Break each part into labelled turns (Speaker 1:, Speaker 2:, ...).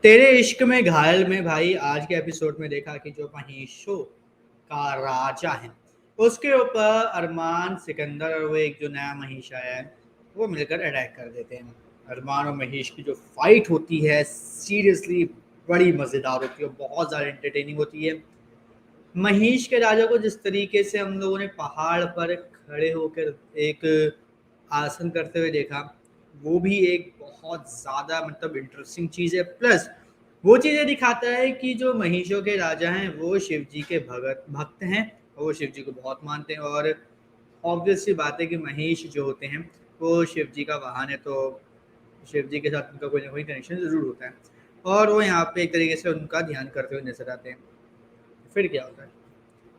Speaker 1: तेरे इश्क में घायल में भाई आज के एपिसोड में देखा कि जो महेशों का राजा है उसके ऊपर अरमान सिकंदर और वो एक जो नया महेश आया है वो मिलकर अटैक कर देते हैं। अरमान और महेश की जो फाइट होती है सीरियसली बड़ी मज़ेदार होती है, बहुत ज़्यादा एंटरटेनिंग होती है। महेश के राजा को जिस तरीके से हम लोगों ने पहाड़ पर खड़े होकर एक आसन करते हुए देखा, वो भी एक बहुत ज़्यादा मतलब इंटरेस्टिंग चीज़ है। प्लस वो चीज़ें दिखाता है कि जो महिषों के राजा हैं वो शिव जी के भक्त हैं और वो शिव जी को बहुत मानते हैं। और ऑब्वियस सी बात है कि महेश जो होते हैं वो शिव जी का वाहन है, तो शिव जी के साथ उनका कोई ना कोई कनेक्शन ज़रूर होता है और वो यहाँ पे एक तरीके से उनका ध्यान करते हुए नजर आते हैं। फिर क्या होता है,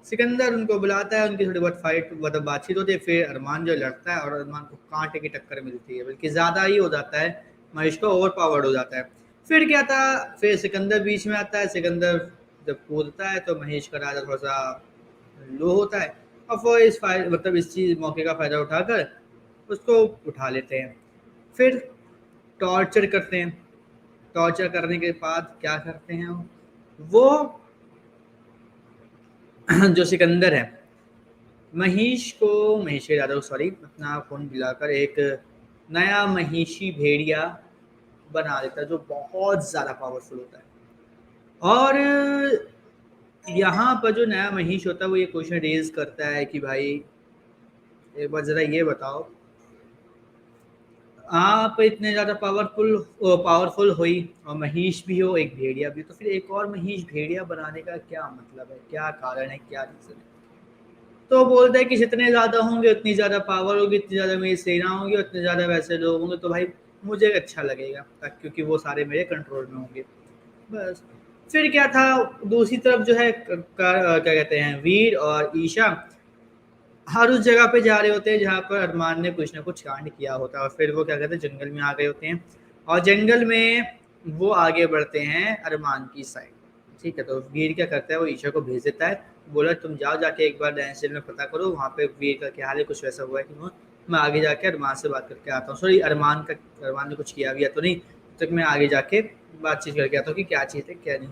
Speaker 1: सिकंदर उनको बुलाता है, उनकी थोड़ी बहुत फाइट मतलब बातचीत होती है। फिर अरमान जो लड़ता है और अरमान को कांटे की टक्कर मिलती है, बल्कि ज़्यादा ही हो जाता है, महेश को ओवर पावर्ड हो जाता है। फिर क्या था, फिर सिकंदर बीच में आता है। सिकंदर जब कूदता है तो महेश का राजा थोड़ा सा लो होता है और वो इस मतलब इस चीज़ मौके का फ़ायदा उठाकर उसको उठा लेते हैं। फिर टॉर्चर करते हैं। टॉर्चर करने के बाद क्या करते हैं वो जो सिकंदर है महेश के राजा को सॉरी अपना खून पिलाकर एक नया महिषी भेड़िया बना देता है जो बहुत ज़्यादा पावरफुल होता है। और यहाँ पर जो नया महिष होता है वो ये क्वेश्चन रेज करता है कि भाई एक बार ज़रा ये बताओ, आप इतने ज़्यादा पावरफुल पावरफुल हुई और महिष भी हो, एक भेड़िया भी हो, तो फिर एक और महिष भेड़िया बनाने का क्या मतलब है, क्या कारण है, क्या रीज़न है? तो बोलता है कि जितने ज़्यादा होंगे उतनी ज़्यादा पावर होगी, इतनी ज़्यादा मेरी सेना होगी, उतने ज़्यादा वैसे लोग होंगे, तो भाई मुझे अच्छा लगेगा क्योंकि वो सारे मेरे कंट्रोल में होंगे। बस। फिर क्या था, दूसरी तरफ जो है क्या कहते हैं वीर और ईशा हर उस जगह पे जा रहे होते हैं जहाँ पर अरमान ने कुछ ना कुछ कांड किया होता है और फिर वो क्या कहते हैं जंगल में आ गए होते हैं और जंगल में वो आगे बढ़ते हैं अरमान की साइड। ठीक है, तो वीर क्या करता है वो ईशा को भेज देता है, बोला तुम जाओ जाके एक बार डायनेस्टी में पता करो वहाँ पे वीर का क्या हाल है, कुछ वैसा हुआ है कि वो मैं आगे जाके अरमान से बात करके आता हूँ। सॉरी अरमान ने कुछ किया भी या तो नहीं, तब तक मैं आगे जाके बातचीत करके आता हूँ कि क्या चीज़ है क्या नहीं।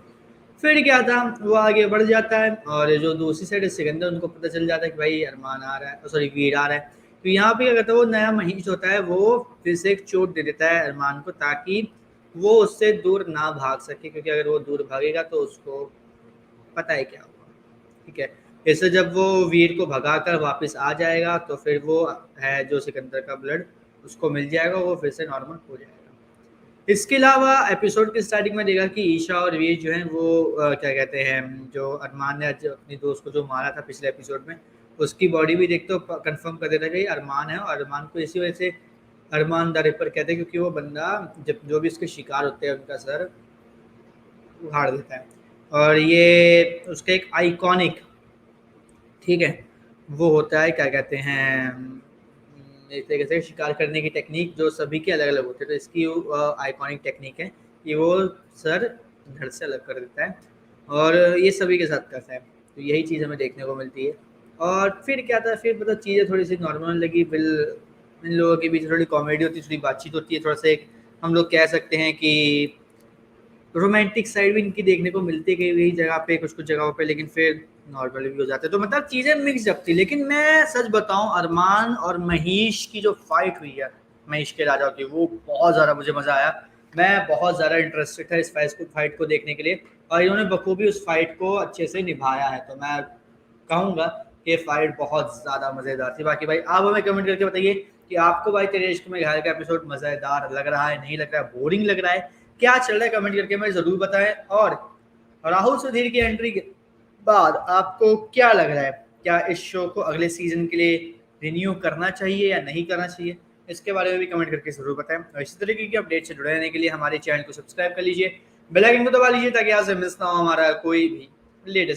Speaker 1: फिर क्या था, वो आगे बढ़ जाता है और जो दूसरी साइड है सिकंदर, उनको पता चल जाता है कि भाई अरमान आ रहा है, सॉरी वीर आ रहा है। तो यहाँ पे क्या कहता है वो नया महिष होता है वो फिर से एक चोट दे देता है अरमान को ताकि वो उससे दूर ना भाग सके, क्योंकि अगर वो दूर भागेगा तो उसको पता है क्या होगा। ठीक है, इससे जब वो वीर को भगा कर वापस आ जाएगा तो फिर वो है जो सिकंदर का ब्लड उसको मिल जाएगा, वो फिर से नॉर्मल हो जाएगा। इसके अलावा एपिसोड की स्टार्टिंग में देखा कि ईशा और वीर जो हैं वो क्या कहते हैं जो अरमान ने आज अपनी दोस्त को जो मारा था पिछले एपिसोड में उसकी बॉडी भी देख तो कंफर्म कर देता कि अरमान है, और अरमान को इसी वजह से अरमान द रिपर कहते हैं क्योंकि वो बंदा जब जो भी उसके शिकार होते हैं उनका सर उखाड़ देता है। और ये उसका एक आइकॉनिक, ठीक है, वो होता है क्या कहते हैं एक तरीके से शिकार करने की टेक्निक जो सभी के अलग अलग होते हैं, तो इसकी आइकॉनिक टेक्निक है कि वो सर धड़ से अलग कर देता है और ये सभी के साथ करता है। तो यही चीज़ हमें देखने को मिलती है। और फिर क्या था, फिर मतलब चीज़ें थोड़ी सी नॉर्मल लगी, बिल इन लोगों के बीच थोड़ी कॉमेडी होती है, थोड़ी बातचीत होती है, थोड़ा सा एक हम लोग कह सकते हैं कि रोमांटिक साइड भी इनकी देखने को मिलती है कई जगह पे, कुछ कुछ जगहों पे, लेकिन फिर नॉर्मल भी हो जाते हैं, तो मतलब चीज़ें मिक्स जब थी। लेकिन मैं सच बताऊं अरमान और महेश की जो फाइट हुई है महेश के राजा की, वो बहुत ज़्यादा मुझे मज़ा आया। मैं बहुत ज़्यादा इंटरेस्टेड था इस फाइट को देखने के लिए और इन्होंने बखूबी उस फाइट को अच्छे से निभाया है, तो मैं कहूँगा कि फाइट बहुत ज़्यादा मज़ेदार थी। बाकी भाई आप हमें कमेंट करके बताइए कि आपको भाई तेरे इश्क में घायल का एपिसोड मज़ेदार लग रहा है, नहीं लग रहा है, बोरिंग लग रहा है, क्या चल रहा है, कमेंट करके हमें ज़रूर बताएं। और राहुल सुधीर की एंट्री के बाद आपको क्या लग रहा है, क्या इस शो को अगले सीजन के लिए रिन्यू करना चाहिए या नहीं करना चाहिए, इसके बारे में भी कमेंट करके ज़रूर बताएं। और इसी तरीके की अपडेट से जुड़े रहने के लिए हमारे चैनल को सब्सक्राइब कर लीजिए, बेल आइकन को दबा लीजिए ताकि आपसे मिस ना हो हमारा कोई भी लेटेस्ट